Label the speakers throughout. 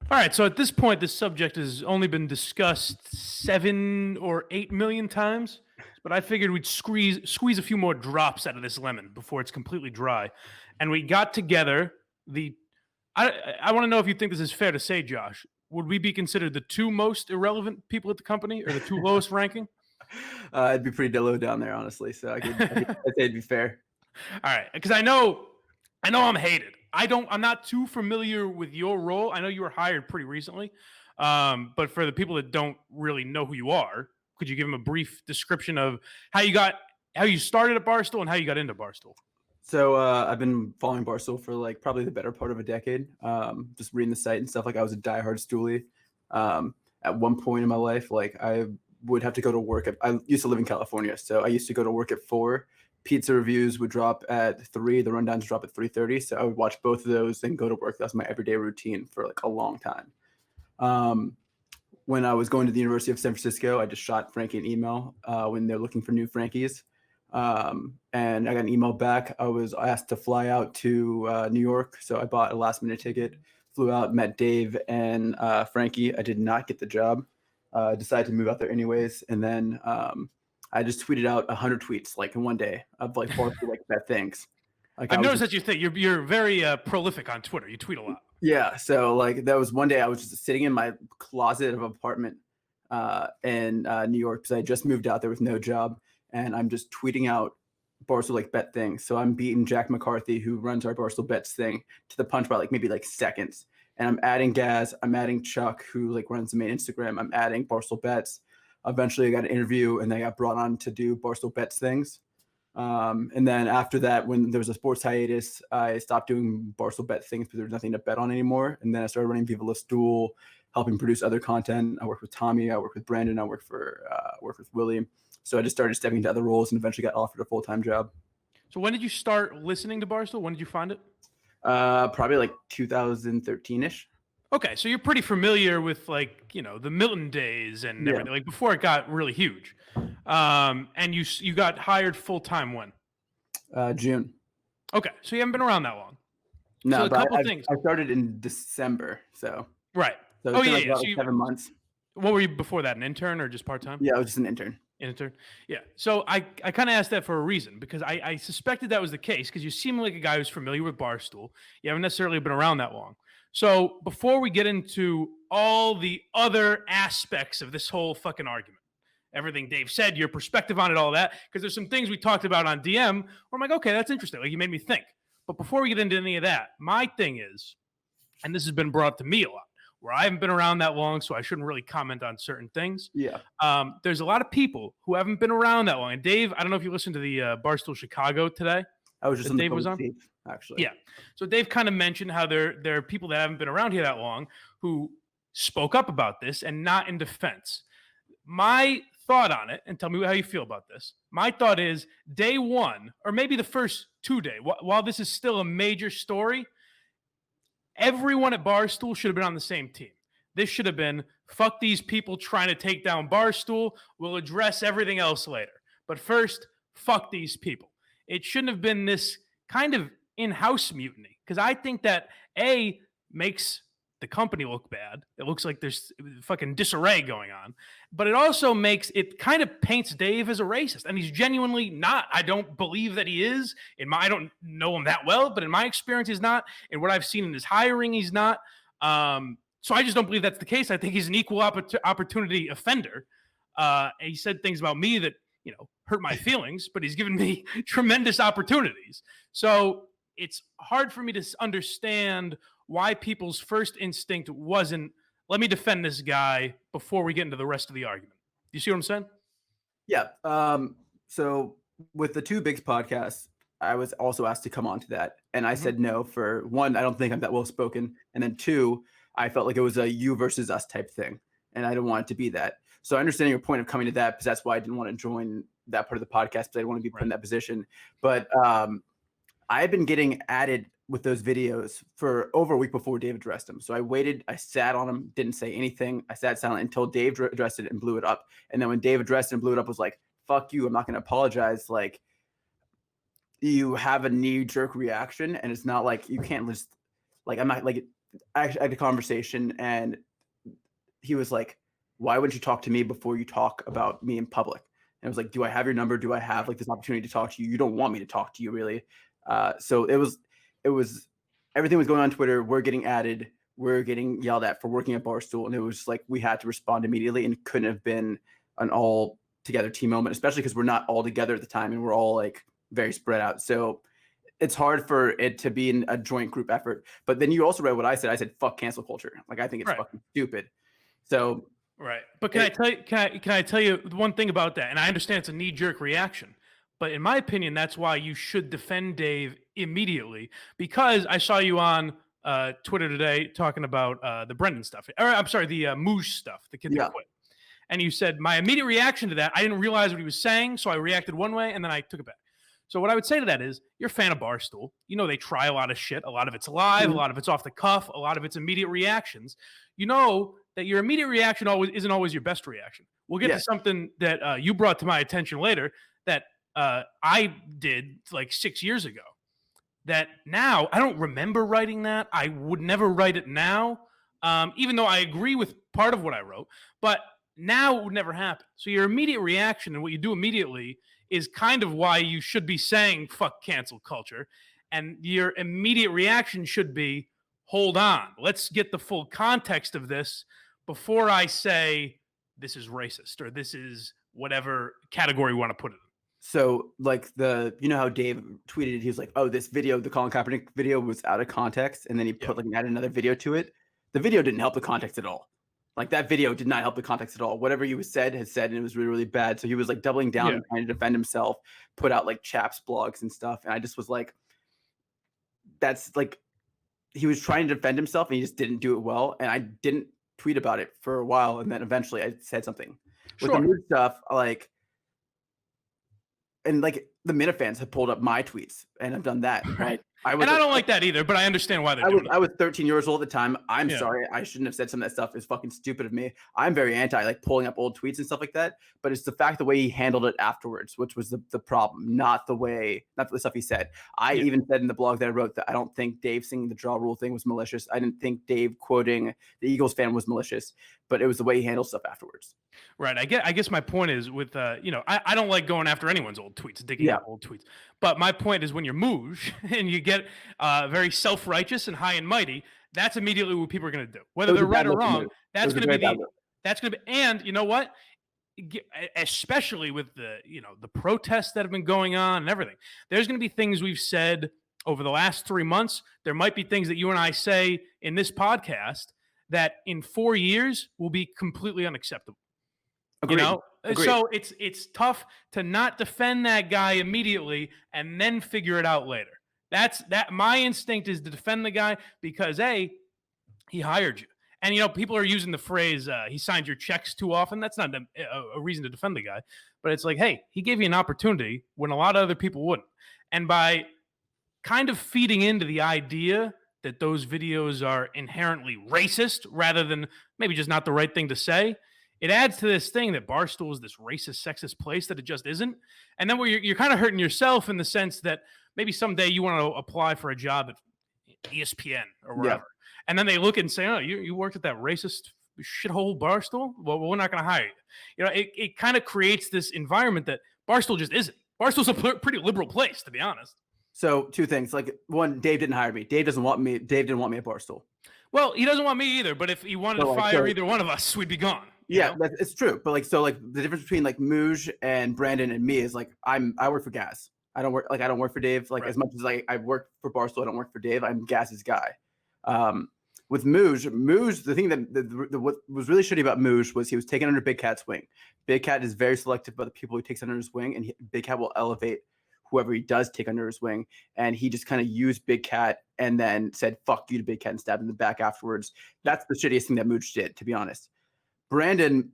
Speaker 1: All right, so at this point, this subject has only been discussed 7 or 8 million times, but I figured we'd squeeze a few more drops out of this lemon before it's completely dry, and we got together the. I want to know if you think this is fair to say, Josh. Would we be considered the two most irrelevant people at the company, or the two lowest ranking?
Speaker 2: It'd be pretty low down there, honestly. So I'd say it'd be fair.
Speaker 1: All right, because I know I'm hated. I'm not too familiar with your role. I know you were hired pretty recently, but for the people that don't really know who you are, could you give them a brief description of how you started at Barstool and how you got into Barstool?
Speaker 2: So I've been following Barstool for like probably the better part of a decade. Just reading the site and stuff. Like I was a diehard Stoolie. At one point in my life, like I would have to go to work. I used to live in California, so I used to go to work at 4. Pizza reviews would drop at 3. The rundowns drop at 3:30. So I would watch both of those, then go to work. That was my everyday routine for like a long time. When I was going to the University of San Francisco, I just shot Frankie an email when they're looking for new Frankies. And I got an email back. I was asked to fly out to New York. So I bought a last minute ticket, flew out, met Dave and Frankie. I did not get the job. Decided to move out there anyways. And then I just tweeted out 100 tweets like in one day of like like bad things. Like
Speaker 1: I've noticed that you're very prolific on Twitter. You tweet a lot.
Speaker 2: Yeah. So like that was one day I was just sitting in my closet of an apartment in New York because I just moved out there with no job. And I'm just tweeting out Barstool like bet things. So I'm beating Jack McCarthy, who runs our Barstool bets thing, to the punch by like maybe like seconds. And I'm adding Gaz, I'm adding Chuck, who like runs the main Instagram. I'm adding Barstool bets. Eventually I got an interview and then I got brought on to do Barstool bets things. And then after that, when there was a sports hiatus, I stopped doing Barstool bet things because there was nothing to bet on anymore. And then I started running Viva La Stool, helping produce other content. I work with Tommy, I work with Brandon, I work with William. So I just started stepping into other roles and eventually got offered a full-time job.
Speaker 1: So when did you start listening to Barstool? When did you find it?
Speaker 2: Probably like 2013-ish.
Speaker 1: Okay, so you're pretty familiar with like the Milton days and everything, like before it got really huge. And you got hired full time when?
Speaker 2: June.
Speaker 1: Okay, so you haven't been around that long.
Speaker 2: No,
Speaker 1: so a
Speaker 2: but
Speaker 1: couple things.
Speaker 2: I started in December, so
Speaker 1: right.
Speaker 2: So it's been about 7 months.
Speaker 1: What were you before that? An intern or just part time?
Speaker 2: Yeah, I was just an intern.
Speaker 1: Yeah. So I kind of asked that for a reason because I suspected that was the case because you seem like a guy who's familiar with Barstool. You haven't necessarily been around that long. So before we get into all the other aspects of this whole fucking argument, everything Dave said, your perspective on it, all that, because there's some things we talked about on DM where I'm like, okay, that's interesting. Like you made me think. But before we get into any of that, my thing is, and this has been brought up to me a lot, where I haven't been around that long, so I shouldn't really comment on certain things.
Speaker 2: Yeah.
Speaker 1: There's a lot of people who haven't been around that long. And Dave, I don't know if you listened to the Barstool Chicago today.
Speaker 2: I was just on
Speaker 1: Dave was on,
Speaker 2: actually.
Speaker 1: Yeah. So Dave kind of mentioned how there are people that haven't been around here that long who spoke up about this and not in defense. My thought on it, and tell me how you feel about this. My thought is day one, or maybe the first 2 days, while this is still a major story, everyone at Barstool should have been on the same team. This should have been, fuck these people trying to take down Barstool. We'll address everything else later. But first, fuck these people. It shouldn't have been this kind of in-house mutiny because I think that, A, makes the company look bad. It looks like there's fucking disarray going on. But it kind of paints Dave as a racist. And he's genuinely not. I don't believe that he is. I don't know him that well, but in my experience, he's not. In what I've seen in his hiring, he's not. So I just don't believe that's the case. I think he's an equal opportunity offender. He said things about me that, hurt my feelings, but he's given me tremendous opportunities. So it's hard for me to understand why people's first instinct wasn't, let me defend this guy before we get into the rest of the argument. You see what I'm saying?
Speaker 2: Yeah. So with the Two Bigs podcast, I was also asked to come on to that. And I said no. For one, I don't think I'm that well spoken. And then two, I felt like it was a you versus us type thing. And I don't want it to be that. So I understand your point of coming to that because that's why I didn't want to join that part of the podcast because I didn't want to be put in that position. But I've been getting added with those videos for over a week before Dave addressed them. So I waited, I sat on them, didn't say anything. I sat silent until Dave addressed it and blew it up. And then when Dave addressed it and blew it up, I was like, fuck you, I'm not going to apologize. Like, you have a knee-jerk reaction, and it's not like you can't just, like, I'm not, like, I had a conversation, and he was like, "Why wouldn't you talk to me before you talk about me in public?" And I was like, "Do I have your number? Do I have like this opportunity to talk to you? You don't want me to talk to you, really." So it was everything was going on Twitter. We're getting added. We're getting yelled at for working at Barstool, and it was like we had to respond immediately, and couldn't have been an all together team moment, especially because we're not all together at the time, and we're all like very spread out. So it's hard for it to be in a joint group effort. But then you also read what I said. I said, "Fuck cancel culture." Like I think it's
Speaker 1: Right.
Speaker 2: fucking stupid. So
Speaker 1: Right. But can I
Speaker 2: it,
Speaker 1: tell you can I tell you one thing about that? And I understand it's a knee-jerk reaction. But in my opinion, that's why you should defend Dave immediately. Because I saw you on Twitter today talking about the Brendan stuff. Or I'm sorry, the Moose stuff, the kid that
Speaker 2: yeah,
Speaker 1: quit. And you said my immediate reaction to that, I didn't realize what he was saying, so I reacted one way and then I took it back. So what I would say to that is, you're a fan of Barstool. You know they try a lot of shit. A lot of it's live, a
Speaker 2: mhm,
Speaker 1: lot of it's off the cuff, a lot of it's immediate reactions. You know that your immediate reaction always isn't always your best reaction. We'll get
Speaker 2: yeah.
Speaker 1: to something that you brought to my attention later that I did like 6 years ago. That now I don't remember writing that. I would never write it now, even though I agree with part of what I wrote. But now it would never happen. So your immediate reaction and what you do immediately is kind of why you should be saying "fuck cancel culture," and your immediate reaction should be, "Hold on, let's get the full context of this before I say this is racist or this is whatever category we want to put it in."
Speaker 2: So like you know how Dave tweeted, he was like, "Oh, this video, the Colin Kaepernick video was out of context," and then he
Speaker 1: Yeah.
Speaker 2: put like added another video to it. The video didn't help the context at all. Like that video did not help the context at all. Whatever he was said had said, and it was really, really bad. So he was like doubling down
Speaker 1: Yeah.
Speaker 2: and trying to defend himself, put out like chaps blogs and stuff. And I just was like, that's like he was trying to defend himself and he just didn't do it well. And I didn't tweet about it for a while. And then eventually I said something. With the
Speaker 1: Sure.
Speaker 2: mood stuff, like and like the Minifans have pulled up my tweets and I've done that, right?
Speaker 1: Right. And I don't like that either, but I understand why they're doing it.
Speaker 2: I was 13 years old at the time. I'm
Speaker 1: Yeah.
Speaker 2: sorry. I shouldn't have said some of that stuff. It's fucking stupid of me. I'm very anti like pulling up old tweets and stuff like that. But it's the fact the way he handled it afterwards, which was the problem, not the stuff he said. I
Speaker 1: Yeah.
Speaker 2: even said in the blog that I wrote that I don't think Dave singing the draw rule thing was malicious. I didn't think Dave quoting the Eagles fan was malicious, but it was the way he handled stuff afterwards.
Speaker 1: Right. I guess my point is with I don't like going after anyone's old tweets, digging
Speaker 2: Yeah.
Speaker 1: up old tweets. But my point is when you're Mooj and you get very self-righteous and high and mighty, that's immediately what people are going to do.
Speaker 2: It
Speaker 1: Whether
Speaker 2: was a
Speaker 1: they're right
Speaker 2: bad
Speaker 1: or
Speaker 2: look to
Speaker 1: wrong,
Speaker 2: me. It
Speaker 1: that's
Speaker 2: was a
Speaker 1: going to
Speaker 2: very
Speaker 1: be
Speaker 2: bad
Speaker 1: the
Speaker 2: look.
Speaker 1: that's going to be and you know what? Especially with the protests that have been going on and everything. There's going to be things we've said over the last 3 months. There might be things that you and I say in this podcast that in 4 years will be completely unacceptable. You
Speaker 2: Agreed.
Speaker 1: know?
Speaker 2: Agreed.
Speaker 1: So it's tough to not defend that guy immediately and then figure it out later. That my instinct is to defend the guy because A, he hired you. And people are using the phrase he signed your checks too often. That's not a reason to defend the guy, but it's like, hey, he gave you an opportunity when a lot of other people wouldn't. And by kind of feeding into the idea that those videos are inherently racist rather than maybe just not the right thing to say, it adds to this thing that Barstool is this racist, sexist place that it just isn't. And then where you're kind of hurting yourself in the sense that maybe someday you want to apply for a job at ESPN or
Speaker 2: Yeah.
Speaker 1: wherever. And then they look and say, oh, you worked at that racist shithole Barstool? Well, we're not going to hire you. It kind of creates this environment that Barstool just isn't. Barstool's a pretty liberal place, to be honest.
Speaker 2: So two things. Like one, Dave didn't hire me. Dave doesn't want me. Dave didn't want me at Barstool.
Speaker 1: Well, he doesn't want me either, but if he wanted
Speaker 2: So,
Speaker 1: to
Speaker 2: like,
Speaker 1: fire
Speaker 2: so-
Speaker 1: either one of us, we'd be gone. you
Speaker 2: Yeah,
Speaker 1: know?
Speaker 2: it's true. But like, so like the difference between like Mooj and Brandon and me is like I work for Gas. I don't work for Dave. Like
Speaker 1: Right.
Speaker 2: as much as I work for Barstool, I don't work for Dave. I'm Gas's guy. With Mooj, the thing that what was really shitty about Mooj was he was taken under Big Cat's wing. Big Cat is very selective about the people he takes under his wing, and Big Cat will elevate whoever he does take under his wing. And he just kind of used Big Cat and then said "fuck you" to Big Cat and stabbed him in the back afterwards. That's the shittiest thing that Mooj did, to be honest. Brandon,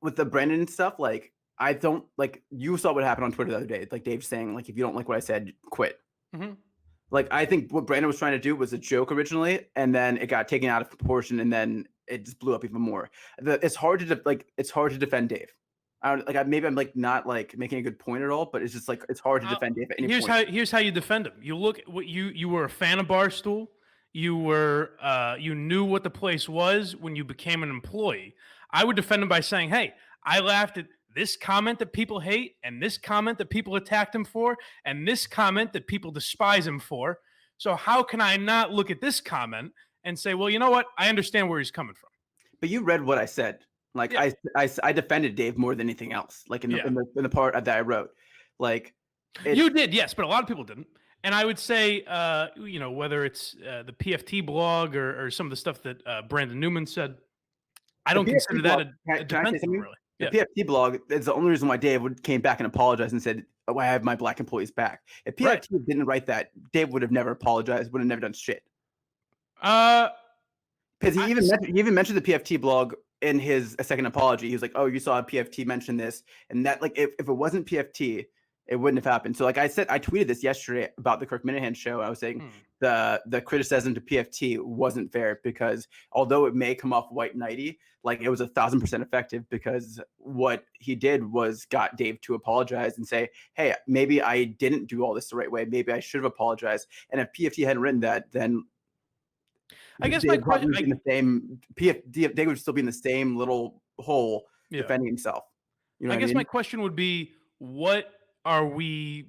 Speaker 2: with the Brandon stuff, like I don't like. You saw what happened on Twitter the other day, like Dave saying, like if you don't like what I said, quit.
Speaker 1: Mhm.
Speaker 2: Like I think what Brandon was trying to do was a joke originally, and then it got taken out of proportion, and then it just blew up even more. It's hard to defend Dave. Maybe I'm like not like making a good point at all, but it's just like it's hard to defend Dave at any point.
Speaker 1: Here's how you defend him. You look at what you were a fan of Barstool. you knew what the place was when you became an employee. I would defend him by saying, "Hey, I laughed at this comment that people hate, and this comment that people attacked him for, and this comment that people despise him for. So how can I not look at this comment and say, well, you know what? I understand where he's coming from."
Speaker 2: But you read what I said. Like
Speaker 1: Yeah,
Speaker 2: I defended Dave more than anything else. Like in the
Speaker 1: yeah.
Speaker 2: in the part that I wrote, like it.
Speaker 1: You did, yes, but a lot of people didn't. And I would say, whether it's the PFT blog or some of the stuff that Brandon Newman said, I
Speaker 2: The
Speaker 1: don't
Speaker 2: PFT
Speaker 1: consider that
Speaker 2: blog,
Speaker 1: a
Speaker 2: can I say
Speaker 1: defense of him,
Speaker 2: something?
Speaker 1: really.
Speaker 2: The
Speaker 1: Yeah,
Speaker 2: PFT blog is the only reason why Dave came back and apologized and said, "Oh, I have my black employees back." If
Speaker 1: right.
Speaker 2: PFT didn't write that, Dave would have never apologized, would have never done shit.
Speaker 1: Uh,
Speaker 2: Because
Speaker 1: I,
Speaker 2: he even mentioned the PFT blog in his second apology. He was like, "Oh, you saw a PFT mention this," and that like if it wasn't PFT, it wouldn't have happened. So like I said, I tweeted this yesterday about the Kirk Minahan show. I was saying
Speaker 1: hmm.
Speaker 2: the criticism to PFT wasn't fair because although it may come off white knighty, like it was 1,000% effective because what he did was got Dave to apologize and say, "Hey, maybe I didn't do all this the right way. Maybe I should have apologized." And if PFT hadn't written that, then
Speaker 1: I guess my
Speaker 2: Dave probably
Speaker 1: question,
Speaker 2: would be in the same Dave would still be in the same little hole
Speaker 1: yeah,
Speaker 2: defending himself. You know
Speaker 1: I
Speaker 2: what I
Speaker 1: guess my
Speaker 2: mean?
Speaker 1: question would be, what are we?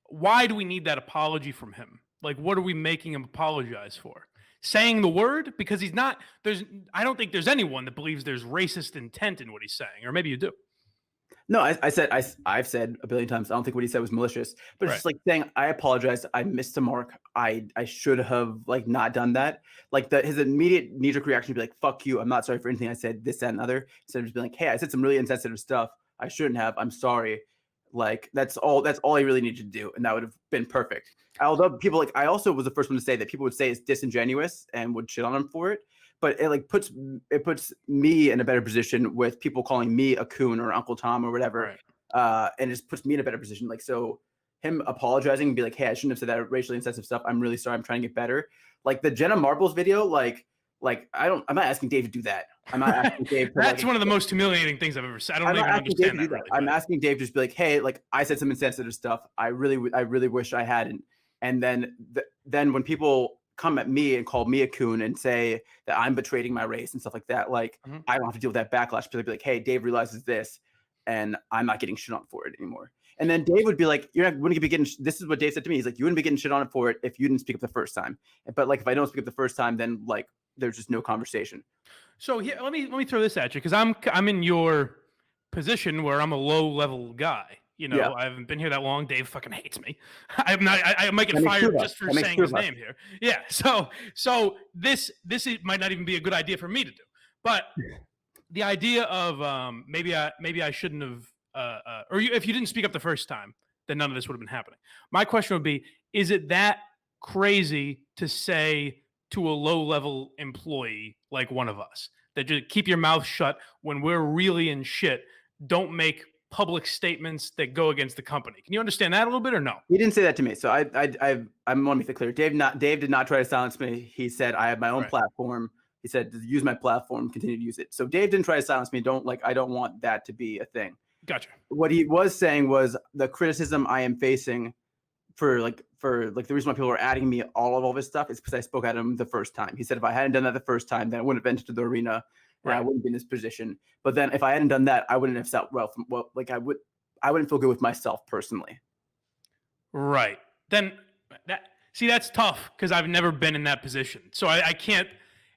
Speaker 1: Why do we need that apology from him? Like, what are we making him apologize for? Saying the word because he's not. There's. I don't think there's anyone that believes there's racist intent in what he's saying, or maybe you do.
Speaker 2: No, I've said a billion times. I don't think what he said was malicious, but it's
Speaker 1: Right.
Speaker 2: just like saying I apologize. I missed the mark. I should have like not done that. Like his immediate knee jerk reaction would be like "fuck you." I'm not sorry for anything I said. This, that, and other. Instead of just being like, "Hey, I said some really insensitive stuff. I shouldn't have. I'm sorry." Like that's all. That's all he really needed to do, and that would have been perfect. Although people like, I also was the first one to say that people would say it's disingenuous and would shit on him for it. But it like puts me in a better position with people calling me a coon or Uncle Tom or whatever,
Speaker 1: Right.
Speaker 2: and it just puts me in a better position. Like so, him apologizing and be like, "Hey, I shouldn't have said that racially insensitive stuff. I'm really sorry. I'm trying to get better." Like the Jenna Marbles video, like I'm not asking Dave to do that. I'm not asking Dave to
Speaker 1: That's
Speaker 2: like.
Speaker 1: one of the most humiliating things I've ever said. I don't
Speaker 2: I'm not
Speaker 1: even
Speaker 2: asking Dave to
Speaker 1: understand
Speaker 2: do
Speaker 1: that
Speaker 2: that.
Speaker 1: really.
Speaker 2: I'm
Speaker 1: But
Speaker 2: asking Dave to just be like, "Hey, like I said some insensitive stuff. I really wish I hadn't." And then when people come at me and call me a coon and say that I'm betraying my race and stuff like that, like
Speaker 1: mhm.
Speaker 2: I don't have to deal with that backlash. But they'd be like, "Hey, Dave realizes this, and I'm not getting shit on for it anymore." And then Dave would be like, "You're not wouldn't be getting." This is what Dave said to me. He's like, "You wouldn't be getting shit on it for it if you didn't speak up the first time. But like if I don't speak up the first time, then like there's just no conversation."
Speaker 1: So here, let me throw this at you because I'm in your position where I'm a low level guy. You
Speaker 2: Yeah,
Speaker 1: know, I haven't been here that long. Dave fucking hates me. I'm not. I might get
Speaker 2: that makes two of
Speaker 1: fired
Speaker 2: us.
Speaker 1: just for
Speaker 2: That makes
Speaker 1: saying
Speaker 2: two
Speaker 1: his
Speaker 2: of us.
Speaker 1: name here. Yeah. So might not even be a good idea for me to do. But the idea of maybe I shouldn't have if you didn't speak up the first time, then none of this would have been happening. My question would be: is it that crazy to say to a low level employee like one of us that just keep your mouth shut when we're really in shit? Don't make public statements that go against the company. Can you understand that a little bit or no?
Speaker 2: He didn't say that to me. So I want to make it clear. Dave did not try to silence me. He said I have my own
Speaker 1: Right.
Speaker 2: platform. He said use my platform, continue to use it. So Dave didn't try to silence me. I don't want that to be a thing.
Speaker 1: Gotcha.
Speaker 2: What he was saying was the criticism I am facing for the reason why people are adding me all this stuff is because I spoke at him the first time. He said if I hadn't done that the first time, then I wouldn't have entered the arena and I
Speaker 1: Right.
Speaker 2: wouldn't be in this position. But then if I hadn't done that, I wouldn't have felt well. Like I wouldn't feel good with myself personally.
Speaker 1: Right. Then that's tough because I've never been in that position. So I can't.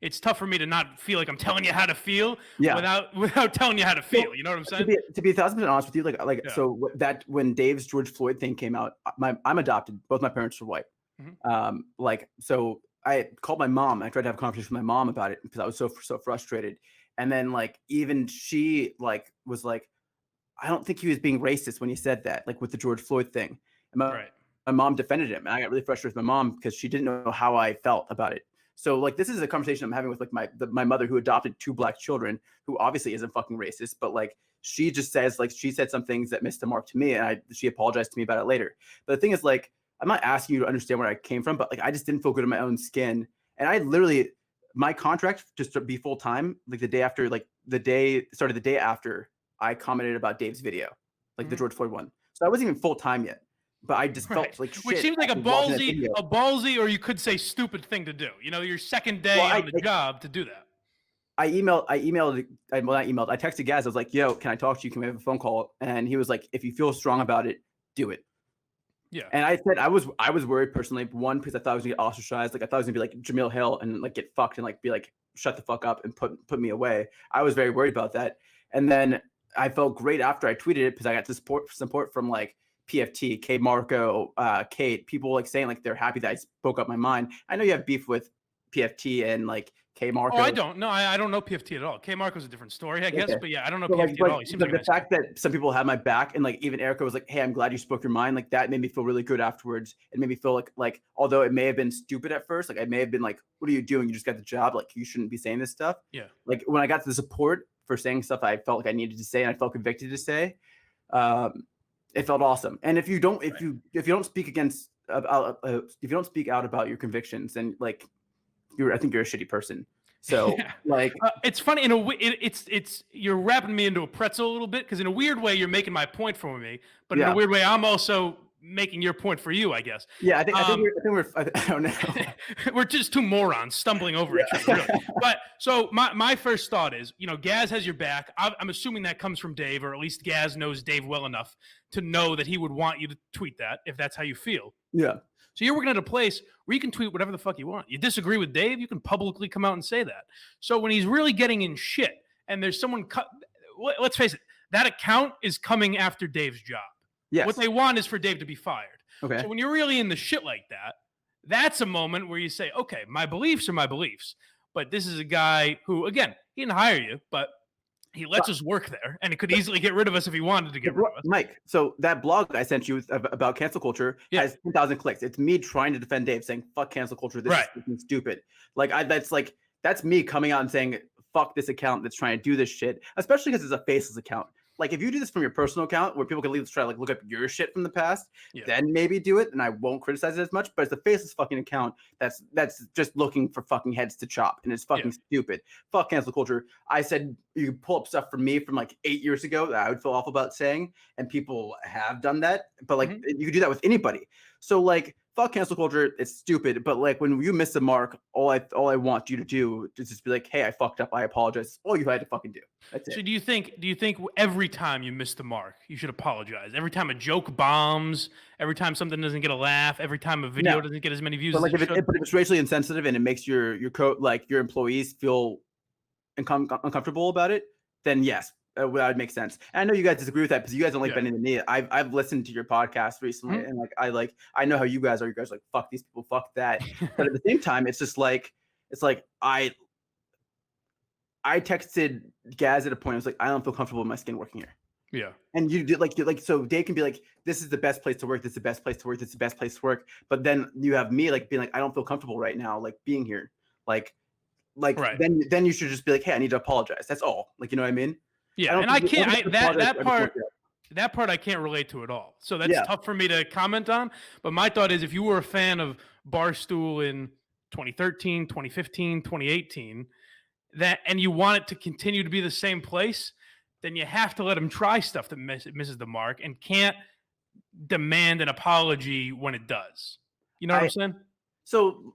Speaker 1: It's tough for me to not feel like I'm telling you how to feel
Speaker 2: Yeah.
Speaker 1: without telling you how to
Speaker 2: So,
Speaker 1: feel. You know what I'm
Speaker 2: to
Speaker 1: saying?
Speaker 2: be 1,000% honest with you, like
Speaker 1: Yeah.
Speaker 2: so that when Dave's George Floyd thing came out, I'm adopted. Both my parents are white.
Speaker 1: Mhm.
Speaker 2: Like so I called my mom. I tried to have a conversation with my mom about it because I was so frustrated. And then like even she like was like, I don't think he was being racist when he said that, like with the George Floyd thing. And
Speaker 1: Right.
Speaker 2: my mom defended him, and I got really frustrated with my mom because she didn't know how I felt about it. So like this is a conversation I'm having with like my mother who adopted two black children, who obviously isn't fucking racist, but like she just says like she said some things that missed the mark to me, and she apologized to me about it later. But the thing is like I'm not asking you to understand where I came from, but like I just didn't feel good in my own skin, and I literally my contract just to be full time like the day after like the day started the day after I commented about Dave's video, like the
Speaker 1: Mhm.
Speaker 2: George Floyd one. So I wasn't even full time yet. but I just
Speaker 1: Right.
Speaker 2: felt like
Speaker 1: Which
Speaker 2: shit
Speaker 1: seems like
Speaker 2: after watching that video.
Speaker 1: a ballsy, or you could say stupid thing to do. You know, your second
Speaker 2: Well,
Speaker 1: day on the job to do that.
Speaker 2: well, not emailed. I texted Gaz. I was like, "Yo, can I talk to you? Can we have a phone call?" And he was like, "If you feel strong about it, do it."
Speaker 1: Yeah.
Speaker 2: And I said I was worried personally. One, because I thought I was gonna get ostracized. Like I thought I was gonna be like Jamil Hill and like get fucked and like be like shut the fuck up and put me away. I was very worried about that. And then I felt great after I tweeted it because I got the support from like PFT, K Marco, Kate, people like saying like they're happy that I spoke up my mind. I know you have beef with PFT and like K Marco.
Speaker 1: Oh, I don't. No, I don't know PFT at all. K Marco's a different story, I guess.
Speaker 2: Okay.
Speaker 1: But yeah, I don't know
Speaker 2: So like,
Speaker 1: PFT at all. He seems like a
Speaker 2: the
Speaker 1: nice
Speaker 2: fact
Speaker 1: guy.
Speaker 2: that some people had my back and like even Erica was like, "Hey, I'm glad you spoke your mind." Like that made me feel really good afterwards. It made me feel like although it may have been stupid at first, like I may have been like, "What are you doing? You just got the job. Like you shouldn't be saying this stuff."
Speaker 1: Yeah.
Speaker 2: Like when I got the support for saying stuff I felt like I needed to say and I felt convicted to say, it felt awesome. And if you don't speak against if you don't speak out about your convictions, then like I think you're a shitty person. So
Speaker 1: Yeah.
Speaker 2: like
Speaker 1: it's funny in a way. It's you're wrapping me into a pretzel a little bit because in a weird way you're making my point for me, but in
Speaker 2: yeah.
Speaker 1: a weird way I'm also making your point for you, I guess.
Speaker 2: Yeah, I think I don't know.
Speaker 1: We're just two morons stumbling over each other. Really. But so my first thought is, you know, Gaz has your back. I'm assuming that comes from Dave, or at least Gaz knows Dave well enough to know that he would want you to tweet that if that's how you feel.
Speaker 2: Yeah.
Speaker 1: So you're working at a place where you can tweet whatever the fuck you want. You disagree with Dave, you can publicly come out and say that. So when he's really getting in shit and there's someone let's face it, that account is coming after Dave's job.
Speaker 2: Yes.
Speaker 1: What they want is for Dave to be fired.
Speaker 2: Okay.
Speaker 1: So when you're really in the shit like that, that's a moment where you say, okay, my beliefs are my beliefs. But this is a guy who, again, he didn't hire you, but he lets us work there, and he could easily get rid of us if he wanted to get rid of us.
Speaker 2: Mike, so that blog I sent you about cancel culture has 10,000 clicks. It's me trying to defend Dave, saying "fuck cancel culture." This is stupid. That's me coming out and saying "fuck this account that's trying to do this shit," especially because it's a faceless account. Like if you do this from your personal account where people can try to like look up your shit from the past, then maybe do it and I won't criticize it as much. But it's a faceless fucking account that's just looking for fucking heads to chop, and it's fucking stupid. Fuck cancel culture. I said you can pull up stuff from me from like 8 years ago that I would feel awful about saying, and people have done that. But like you could do that with anybody. So like fuck cancel culture, it's stupid. But like when you miss the mark, all I want you to do is just be like, hey, I fucked up, I apologize. All you had to fucking do. That's it.
Speaker 1: So do you think every time you miss the mark, you should apologize? Every time a joke bombs, every time something doesn't get a laugh, every time a video doesn't get as many views
Speaker 2: but like
Speaker 1: as
Speaker 2: if it's racially insensitive and it makes your employees feel uncomfortable about it, then yes, that would make sense. And I know you guys disagree with that because you guys don't like bending the knee. I've listened to your podcast recently, and I know how you guys are. You guys are like, fuck these people, fuck that. But at the same time, it's just like I texted Gaz at a point. I was like, I don't feel comfortable in my skin working here.
Speaker 1: Yeah.
Speaker 2: And you did like so Dave can be like, this is the best place to work. This is the best place to work. This is the best place to work. But then you have me like being like, I don't feel comfortable right now, like being here. Then you should just be like, hey, I need to apologize. That's all. Like, you know what I mean?
Speaker 1: Yeah. And I can't that part I can't relate to at all. So that's tough for me to comment on. But my thought is if you were a fan of Barstool in 2013, 2015, 2018, and you want it to continue to be the same place, then you have to let them try stuff that misses the mark and can't demand an apology when it does. You know what I'm saying?
Speaker 2: So,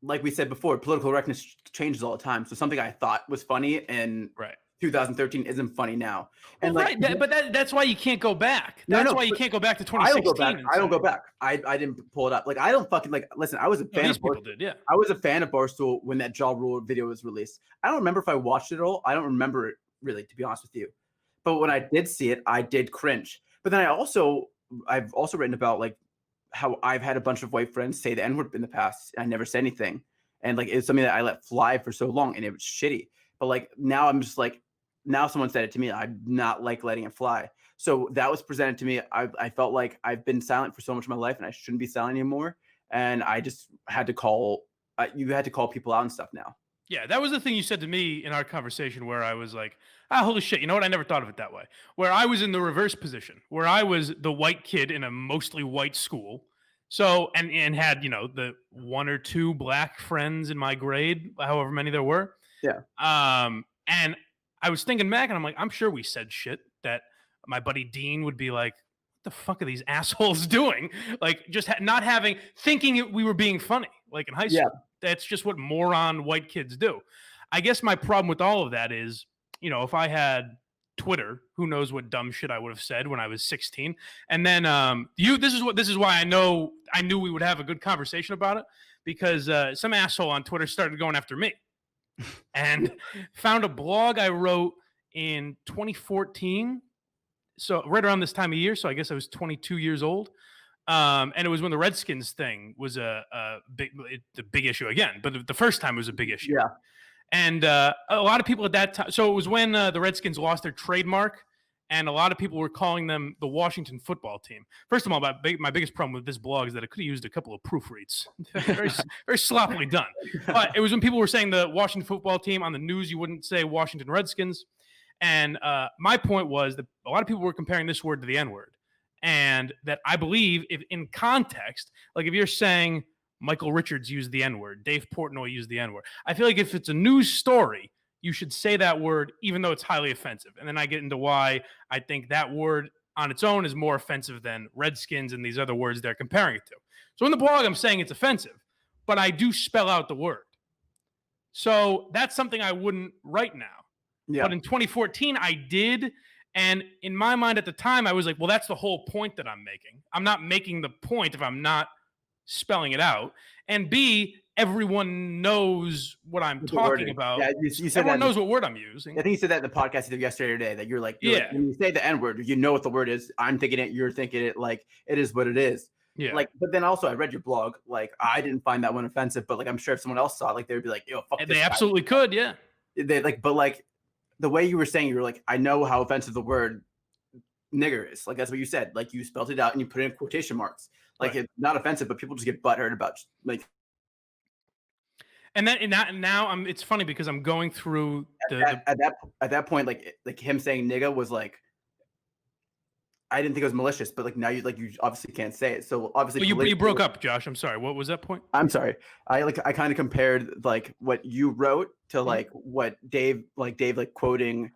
Speaker 2: like we said before, political correctness changes all the time. So something I thought was funny in 2013 isn't funny now. And
Speaker 1: but that's why you can't go back. That's why you can't go back to 2016.
Speaker 2: I don't go back. I didn't pull it up. Like I don't fucking like. Listen, I was a fan.
Speaker 1: These people did, yeah.
Speaker 2: I was a fan of Barstool when that Ja Rule video was released. I don't remember if I watched it at all. I don't remember it really, to be honest with you. But when I did see it, I did cringe. But then I've also written about like how I've had a bunch of white friends say the N-word in the past. And I never said anything, and like it's something that I let fly for so long, and it was shitty. But like now I'm just like. Now someone said it to me, I'm not like letting it fly. So that was presented to me. I felt like I've been silent for so much of my life and I shouldn't be silent anymore. And I just had to call, you had to call people out and stuff now.
Speaker 1: Yeah, that was the thing you said to me in our conversation where I was like, holy shit, you know what? I never thought of it that way. Where I was in the reverse position, where I was the white kid in a mostly white school. So, and had, you know, the one or two black friends in my grade, however many there were.
Speaker 2: Yeah.
Speaker 1: And I was thinking back and I'm like, I'm sure we said shit that my buddy Dean would be like, what the fuck are these assholes doing? Like, just not thinking we were being funny, like in high school.
Speaker 2: Yeah.
Speaker 1: That's just what moron white kids do. I guess my problem with all of that is, if I had Twitter, who knows what dumb shit I would have said when I was 16. And then this is why I knew we would have a good conversation about it, because some asshole on Twitter started going after me and found a blog I wrote in 2014. So right around this time of year. So I guess I was 22 years old. And it was when the Redskins thing was a big issue again, but the first time it was a big issue.
Speaker 2: Yeah.
Speaker 1: And a lot of people at that time, so it was when the Redskins lost their trademark, and a lot of people were calling them the Washington football team. First of all, my biggest problem with this blog is that it could have used a couple of proofreads. very, very sloppily done. But it was when people were saying the Washington football team on the news, you wouldn't say Washington Redskins. And my point was that a lot of people were comparing this word to the N-word. And that I believe, if in context, like if you're saying Michael Richards used the N-word, Dave Portnoy used the N-word, I feel like if it's a news story, you should say that word even though it's highly offensive. And then I get into why I think that word on its own is more offensive than Redskins and these other words they're comparing it to. So in the blog, I'm saying it's offensive, but I do spell out the word. So that's something I wouldn't write now. Yeah. But in 2014, I did. And in my mind at the time, I was like, well, that's the whole point that I'm making. I'm not making the point if I'm not spelling it out. And B, everyone knows what I'm talking about. Yeah, you said everyone knows what word I'm using.
Speaker 2: I think you said that in the podcast either yesterday or today, that you're like, when you say the N-word, you know what the word is. I'm thinking it, you're thinking it, like it is what it is.
Speaker 1: Yeah.
Speaker 2: Like, but then also I read your blog. Like, I didn't find that one offensive, but like I'm sure if someone else saw it, like they would be like, yo, fuck
Speaker 1: and
Speaker 2: this
Speaker 1: they
Speaker 2: guy.
Speaker 1: Absolutely could, yeah.
Speaker 2: They like, but like the way you were saying, you were like, I know how offensive the word nigger is. Like that's what you said. Like you spelled it out and you put it in quotation marks. Like It's not offensive, but people just get butthurt about like.
Speaker 1: And now it's funny because I'm going through
Speaker 2: at that point, like him saying nigga was like, I didn't think it was malicious, but like now you obviously can't say it. So obviously
Speaker 1: you broke up, Josh. I'm sorry. What was that point?
Speaker 2: I'm sorry. I kind of compared like what you wrote to like what Dave quoting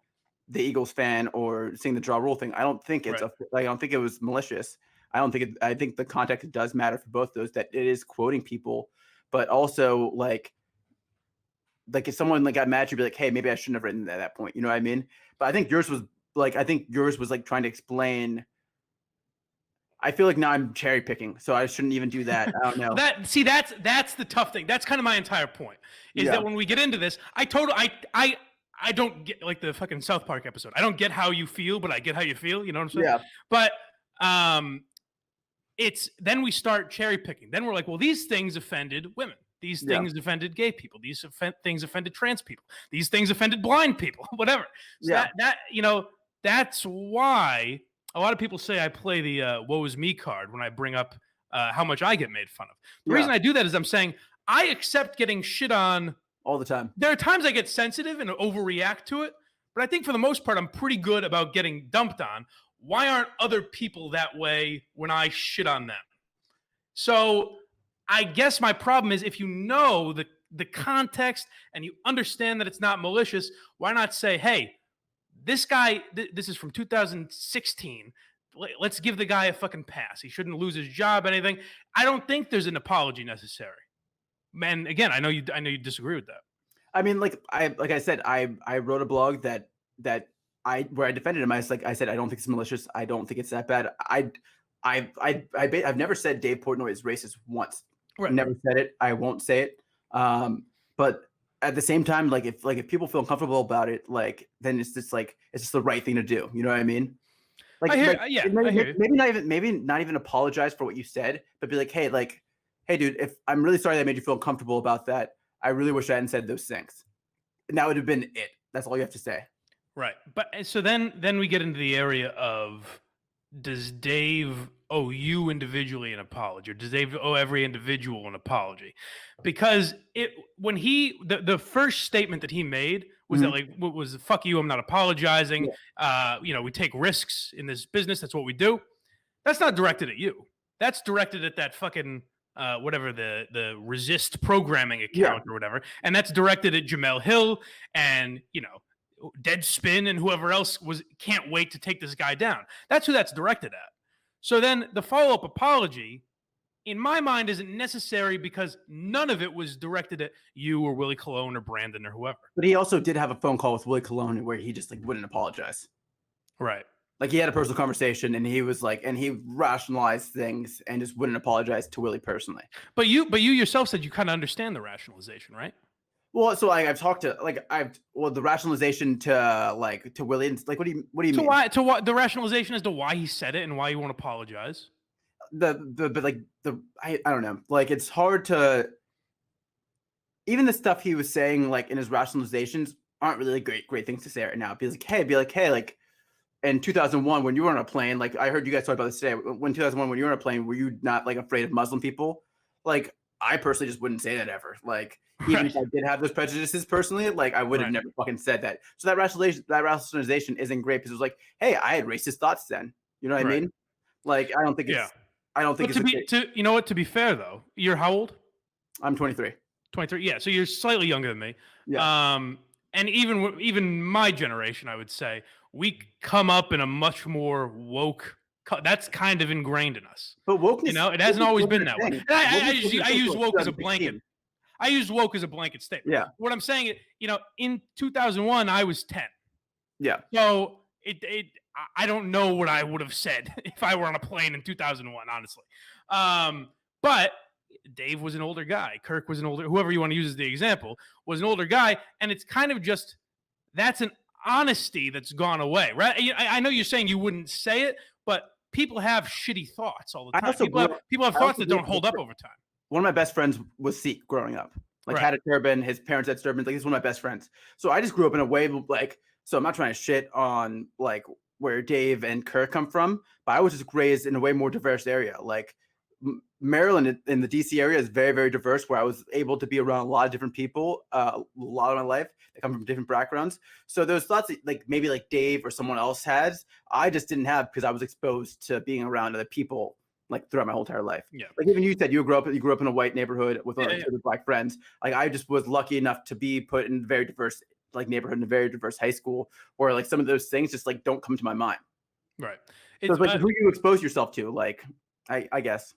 Speaker 2: the Eagles fan or saying the draw rule thing. I don't think it's I don't think it was malicious. I think the context does matter for both those, that it is quoting people, but also like if someone like got mad, you'd be like, hey, maybe I shouldn't have written that at that point. You know what I mean? But I think yours was like trying to explain. I feel like now I'm cherry picking, so I shouldn't even do that. I don't know.
Speaker 1: That's the tough thing. That's kind of my entire point. Is that when we get into this, I don't get like the fucking South Park episode. I don't get how you feel, but I get how you feel. You know what I'm saying?
Speaker 2: Yeah.
Speaker 1: But it's then we start cherry picking. Then we're like, well, these things offended women. These things offended gay people. These things offended trans people. These things offended blind people. Whatever. So that's why a lot of people say I play the woe is me card when I bring up how much I get made fun of. The reason I do that is I'm saying I accept getting shit on
Speaker 2: all the time.
Speaker 1: There are times I get sensitive and overreact to it, but I think for the most part, I'm pretty good about getting dumped on. Why aren't other people that way when I shit on them? So I guess my problem is if you know the context and you understand that it's not malicious, why not say, hey, this guy, this is from 2016. Let's give the guy a fucking pass. He shouldn't lose his job, anything. I don't think there's an apology necessary. And again, I know you disagree with that.
Speaker 2: I mean, like I said, I wrote a blog where I defended him. I said I don't think it's malicious. I don't think it's that bad. I've never said Dave Portnoy is racist once.
Speaker 1: Right.
Speaker 2: Never said it. I won't say it. But at the same time, like if people feel comfortable about it, like then it's just the right thing to do. You know what I mean? Like,
Speaker 1: I hear you.
Speaker 2: Maybe not even apologize for what you said, but be like, hey, dude, if I'm really sorry that made you feel comfortable about that, I really wish I hadn't said those things. And that would have been it. That's all you have to say.
Speaker 1: Right. But so then we get into the area of, does Dave owe you individually an apology, or does Dave owe every individual an apology? Because when the first statement that he made was that was fuck you, I'm not apologizing. Yeah. We take risks in this business. That's what we do. That's not directed at you. That's directed at that fucking whatever the resist programming account or whatever. And that's directed at Jamel Hill and, Deadspin and whoever else can't wait to take this guy down. That's who that's directed at. So then the follow-up apology, in my mind, isn't necessary because none of it was directed at you or Willie Colon or Brandon or whoever.
Speaker 2: But he also did have a phone call with Willie Colon where he just like wouldn't apologize.
Speaker 1: Right.
Speaker 2: Like he had a personal conversation and he was like, and he rationalized things and just wouldn't apologize to Willie personally.
Speaker 1: But you yourself said you kind of understand the rationalization, right?
Speaker 2: Well, so I've talked to the rationalization to Willie. And like, what do you mean?
Speaker 1: To what the rationalization as to why he said it and why he won't apologize?
Speaker 2: I don't know. Like it's hard to even the stuff he was saying like in his rationalizations aren't really great things to say right now. Be like, hey, like in 2001 when you were on a plane, like I heard you guys talk about this today. When 2001 when you were on a plane, were you not like afraid of Muslim people? Like I personally just wouldn't say that ever. Like even if I did have those prejudices personally, like I would have never fucking said that. So that rationalization isn't great because it was like, hey, I had racist thoughts then. You know what I mean? Like I don't think it's
Speaker 1: you know what, to be fair though, you're how old?
Speaker 2: I'm 23.
Speaker 1: 23. Yeah, so you're slightly younger than me.
Speaker 2: Yeah.
Speaker 1: And even my generation, I would say, we come up in a much more woke. That's kind of ingrained in us.
Speaker 2: But wokeness,
Speaker 1: you know, it hasn't always been that way. I use woke as a
Speaker 2: 2016.
Speaker 1: blanket. I use woke as a blanket statement.
Speaker 2: Yeah.
Speaker 1: What I'm saying is, you know, in 2001, I was 10.
Speaker 2: Yeah.
Speaker 1: So I don't know what I would have said if I were on a plane in 2001, honestly. But Dave was an older guy. Kirk was an older, whoever you want to use as the example, was an older guy. And it's kind of just, that's an honesty that's gone away, right? I know you're saying you wouldn't say it, but people have shitty thoughts all the time. People have thoughts that don't hold up over time.
Speaker 2: One of my best friends was Sikh growing up. Like had a turban, his parents had turbans. Like he's one of my best friends. So I just grew up in a way like, so I'm not trying to shit on like where Dave and Kirk come from, but I was just raised in a way more diverse area. Like Maryland in the DC area is very, very diverse where I was able to be around a lot of different people, a lot of my life that come from different backgrounds. So those thoughts that, like maybe like Dave or someone else has, I just didn't have because I was exposed to being around other people like throughout my whole entire life.
Speaker 1: Yeah.
Speaker 2: Like even you said you grew up in a white neighborhood with black friends. Like I just was lucky enough to be put in a very diverse like neighborhood in a very diverse high school where like some of those things just like don't come to my mind.
Speaker 1: Right.
Speaker 2: So it's like who you expose yourself to, like I guess.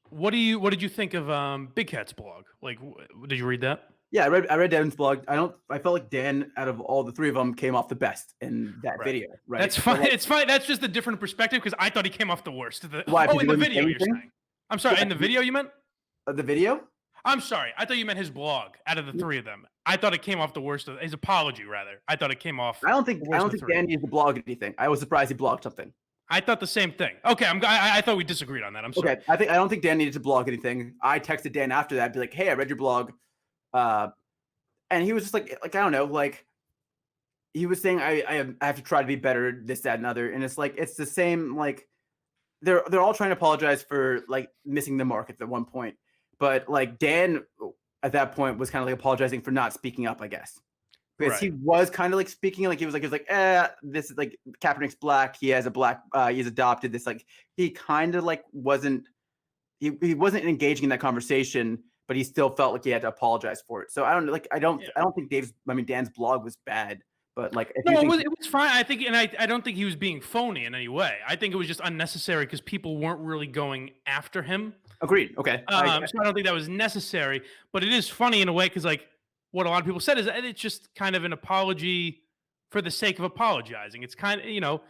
Speaker 1: What did you think of Big Cat's blog? Like, did you read that?
Speaker 2: Yeah, I read Dan's blog. I felt like Dan, out of all the three of them, came off the best in that video. Right?
Speaker 1: That's fine. It's fine. That's just a different perspective because I thought he came off the worst.
Speaker 2: Why?
Speaker 1: In the video, you're saying? I'm sorry. In the video, you meant?
Speaker 2: The video?
Speaker 1: I'm sorry. I thought you meant his blog. Out of the three of them, I thought it came off the worst. His apology, rather. I thought it came off.
Speaker 2: I don't think Dan needs to blog anything. I was surprised he blogged something.
Speaker 1: I thought the same thing. Okay, I thought we disagreed on that. I'm sorry.
Speaker 2: Okay, I don't think Dan needed to blog anything. I texted Dan after that, be like, "Hey, I read your blog," and he was just like I don't know, like he was saying, "I have to try to be better, this, that, and other," and it's like it's the same. Like they're all trying to apologize for like missing the mark at the one point, but like Dan at that point was kind of like apologizing for not speaking up, I guess. Because he was kind of like speaking, like he was like, this is like Kaepernick's black. He has a black, he's adopted this. Like he kind of like wasn't, he wasn't engaging in that conversation, but he still felt like he had to apologize for it. So I don't think Dan's blog was bad, but like,
Speaker 1: it was fine. I think, and I don't think he was being phony in any way. I think it was just unnecessary because people weren't really going after him.
Speaker 2: Agreed. Okay.
Speaker 1: So I don't think that was necessary, but it is funny in a way because like, what a lot of people said is that it's just kind of an apology for the sake of apologizing. It's kind of, you know,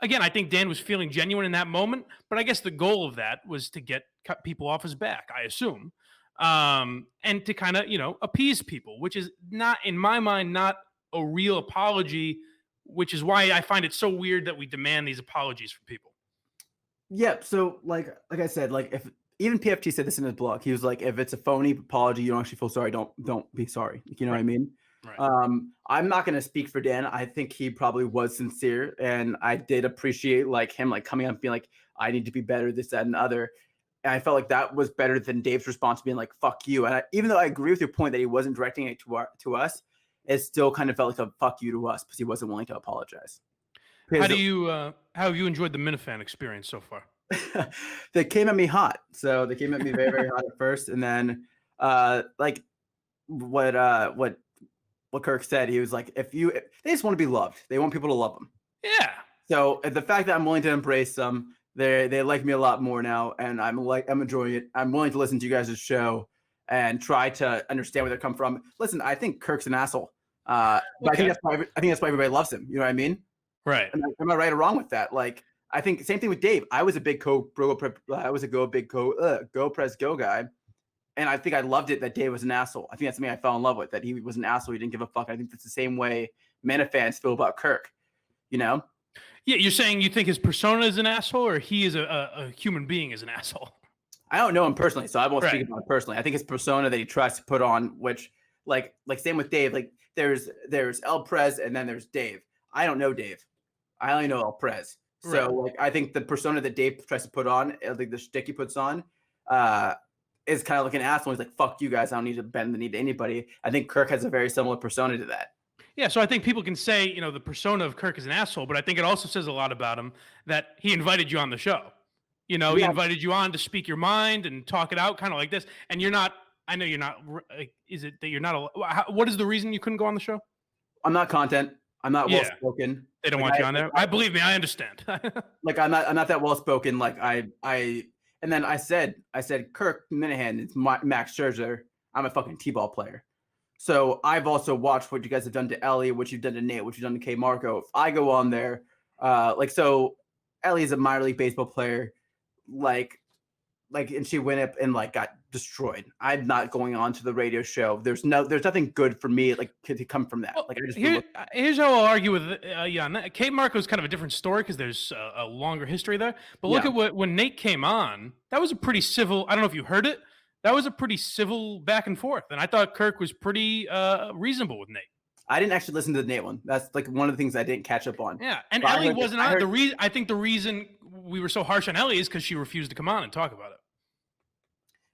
Speaker 1: again, I think Dan was feeling genuine in that moment, but I guess the goal of that was to cut people off his back, I assume, and to kind of, you know, appease people, which is not, in my mind, not a real apology, which is why I find it so weird that we demand these apologies from people.
Speaker 2: Yeah. So like I said, like if even PFT said this in his blog. He was like, if it's a phony apology, you don't actually feel sorry, don't be sorry. You know what I mean?
Speaker 1: Right.
Speaker 2: I'm not gonna speak for Dan. I think he probably was sincere, and I did appreciate like him like coming up and being like, I need to be better, this, that, and the other. And I felt like that was better than Dave's response being like, fuck you. And even though I agree with your point that he wasn't directing it to us, it still kind of felt like a fuck you to us because he wasn't willing to apologize.
Speaker 1: How have you enjoyed the Minifan experience so far?
Speaker 2: They came at me hot. So they came at me very, very hot at first. And then like what Kirk said, he was like, they just want to be loved. They want people to love them.
Speaker 1: Yeah.
Speaker 2: So the fact that I'm willing to embrace them, They like me a lot more now, and I'm enjoying it. I'm willing to listen to you guys' show and try to understand where they come from. Listen, I think Kirk's an asshole, but
Speaker 1: Okay.
Speaker 2: I think that's why everybody loves him. You know what I mean?
Speaker 1: Right.
Speaker 2: Am I right or wrong with that? Like, I think same thing with Dave. I was a big go press go guy, and I think I loved it that Dave was an asshole. I think that's something I fell in love with. That he was an asshole. He didn't give a fuck. I think that's the same way Mana fans feel about Kirk. You know?
Speaker 1: Yeah, you're saying you think his persona is an asshole, or he is a human being is an asshole?
Speaker 2: I don't know him personally, so I won't
Speaker 1: Right.
Speaker 2: speak about it personally. I think his persona that he tries to put on, which like same with Dave. Like there's El Prez and then there's Dave. I don't know Dave. I only know El Prez. So
Speaker 1: Right.
Speaker 2: like I think the persona that Dave tries to put on, like the shtick he puts on, is kind of like an asshole. He's like, "Fuck you guys. I don't need to bend the knee to anybody." I think Kirk has a very similar persona to that.
Speaker 1: Yeah, so I think people can say, the persona of Kirk is an asshole, but I think it also says a lot about him that he invited you on the show. He
Speaker 2: Yeah,
Speaker 1: invited you on to speak your mind and talk it out, kind of like this. And you're not. I know you're not. Is it that you're not? What is the reason you couldn't go on the show?
Speaker 2: I'm not content. I'm not well
Speaker 1: Yeah,
Speaker 2: spoken.
Speaker 1: they don't want you on there. I believe me. I understand.
Speaker 2: Like I'm not that well spoken. Like and then I said Kirk Minahan, it's Max Scherzer. I'm a fucking T-ball player. So I've also watched what you guys have done to Ellie, what you've done to Nate, what you've done to K Marco. If I go on there, so Ellie is a minor league baseball player, and she went up and got destroyed. I'm not going on to the radio show. There's nothing good for me to come from that.
Speaker 1: Well,
Speaker 2: Like I just
Speaker 1: here's how I'll argue with you on that. Kate Marco is kind of a different story because there's a longer history there. But look
Speaker 2: Yeah.
Speaker 1: at when Nate came on. That was a pretty civil. I don't know if you heard it. That was a pretty civil back and forth, and I thought Kirk was pretty reasonable with Nate.
Speaker 2: I didn't actually listen to the Nate one. That's like one of the things I didn't catch up on.
Speaker 1: Yeah, and
Speaker 2: But
Speaker 1: Ellie wasn't on.
Speaker 2: heard-
Speaker 1: The reason I think the reason we were so harsh on Ellie is because she refused to come on and talk about it.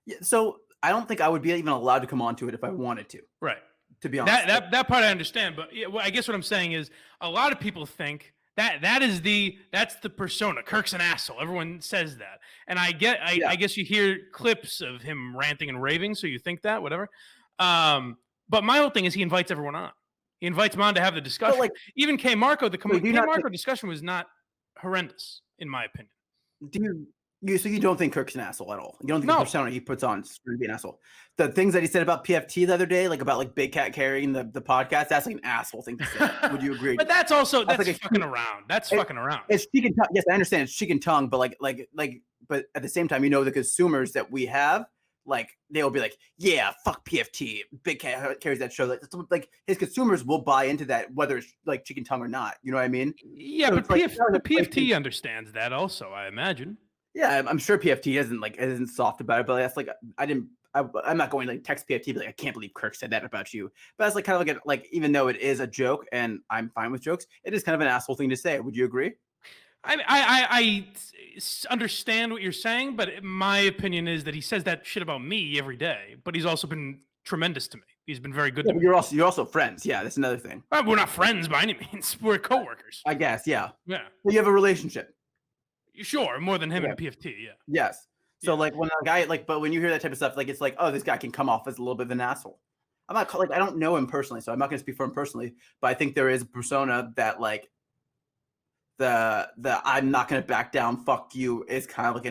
Speaker 2: Yeah, so I don't think I would be even allowed to come onto it if I wanted to.
Speaker 1: Right.
Speaker 2: To be honest,
Speaker 1: That part I understand, but I guess what I'm saying is a lot of people think that's the persona. Kirk's an asshole. Everyone says that, and I guess you hear clips of him ranting and raving, so you think that whatever. But my whole thing is he invites everyone on. He invites them on to have the discussion. Even K Marco, the K Marco discussion was not horrendous in my opinion.
Speaker 2: So you don't think Kirk's an asshole at all? You don't think the persona he puts on is going to be an asshole? The things that he said about PFT the other day, about Big Cat carrying the podcast, that's like an asshole thing to say. Would you agree?
Speaker 1: But that's fucking around. That's fucking around.
Speaker 2: It's cheek and tongue. Yes, I understand it's cheek and tongue, but but at the same time, the consumers that we have, they'll be like, yeah, fuck PFT. Big Cat carries that show. Like his consumers will buy into that, whether it's cheek and tongue or not. You know what I mean?
Speaker 1: Yeah, so but PFT understands that also, I imagine.
Speaker 2: Yeah, I'm sure PFT isn't soft about it, but that's I'm not going to text PFT be like, I can't believe Kirk said that about you. But that's kind of even though it is a joke and I'm fine with jokes, it is kind of an asshole thing to say. Would you agree?
Speaker 1: I understand what you're saying, but my opinion is that he says that shit about me every day. But he's also been tremendous to me. He's been very good to me.
Speaker 2: You're also friends. Yeah, that's another thing.
Speaker 1: We're not friends by any means. We're coworkers.
Speaker 2: I guess. Yeah.
Speaker 1: Yeah.
Speaker 2: Well, you have a relationship.
Speaker 1: Sure, more than him and PFT. Yeah.
Speaker 2: Yes. So when a guy but when you hear that type of stuff, it's oh, this guy can come off as a little bit of an asshole. I'm not I don't know him personally, so I'm not going to speak for him personally. But I think there is a persona that the I'm not going to back down. Fuck you is kind of